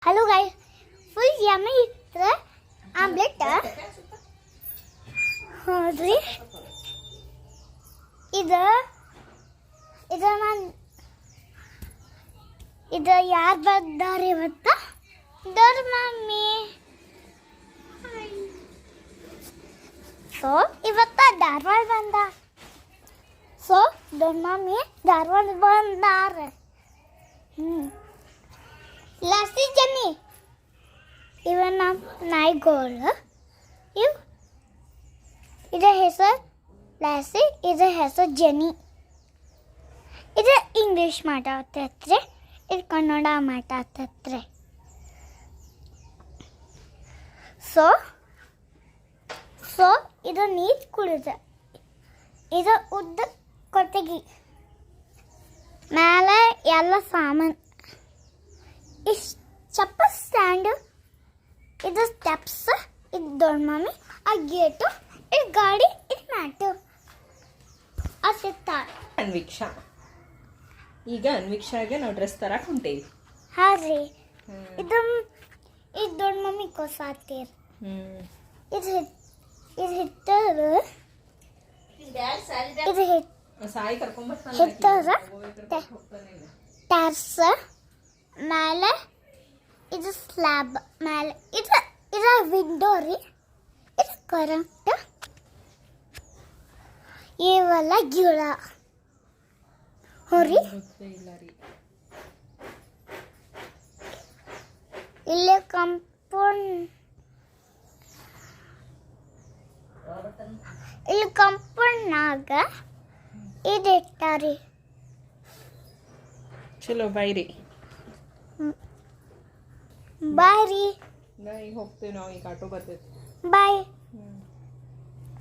Hello guys, full yummy omelette ಹೌದ್ರಿ. ಇದು ಯಾರು ಬರ್ತಾರೆ ಇವತ್ತು? ದೊಡ್ಡ ಮಮ್ಮಿ. ಸೊ ಇವತ್ತ ಧಾರವಾಡ ಬಂದ. ಸೊ ದೊಡ್ಡ ಮಮ್ಮಿ ಧಾರವಾಡ ಬಂದಾರ. ಲಾಸ್ಟಿ ಜಮ್ಮಿ ಇವ ನಮ್ಮ ನಾಯಿಗಳು. ಇದರ ಹೆಸರು ಲಾಸಿ, ಇದರ ಹೆಸರು ಜನಿ. ಇದು ಇಂಗ್ಲೀಷ್ ಮಾತಾಡ್ತೈತ್ರಿ, ಇದು ಕನ್ನಡ ಮಾತಾಡ್ತೈತ್ರಿ. ಸೊ ಇದು ನೀರು ಕುಡಿದ. ಇದು ಉದ್ದ ಕೊಟ್ಟಿಗೆ ಮೇಲೆ ಎಲ್ಲ ಸಾಮಾನು. ಇಷ್ಟು ಚಪ್ಪಲ್ ಸ್ಟ್ಯಾಂಡು, ಇದು ಸ್ಟೆಪ್ಸ್, ಇದು ದೊಡ್ಡ ಮಮ್ಮಿ, ಆ ಗೇಟು, ಇದು ಗಾಡಿ, ಇದು ಮ್ಯಾಟು. ಅಷ್ಟಾರೆ ಅನ್ವೀಕ್ಷಾ. ಈಗ ಅನ್ವೀಕ್ಷಾಗೆ ನಾವು ಡ್ರೆಸ್ ತರಕ್ಕೆ ಹೊಂಟೇವಿ. ಹಾಂ ರೀ. ಇದು ದೊಡ್ಡ ಮಮ್ಮಿ ಕೊಸಾತೀರ್. ಇದು ಹಿಟ್ಟರು, ಇದು ಸಾಯಿ ಕರ್ಕೊಂಬ ಹಿಟ್ಟರ ಟ್ಯಾರ್ಸ್ ಮೇಲೆ, ಇದು ಸ್ಲ್ಯಾಬ್ ಮೇಲೆ, ಇದು ವಿಂಡೋ ರೀ, ಇದು ಕರೆಂಟ್, ಇವೆಲ್ಲ ಗಿಡ ಹೊರಿ. ಇಲ್ಲಿ ಕಂಪೌಂಡ್ನಾಗ ಇದು ಇಟ್ಟಾರಿ. ಚಲೋ ಬೈರಿ. ಬಾಯ್ ರೀ. ಈಗ ಹೋಗ್ತೇವೆ ನಾವು, ಈಗ ಆಟೋ ಬರ್ತೈತಿ. ಬಾಯ್.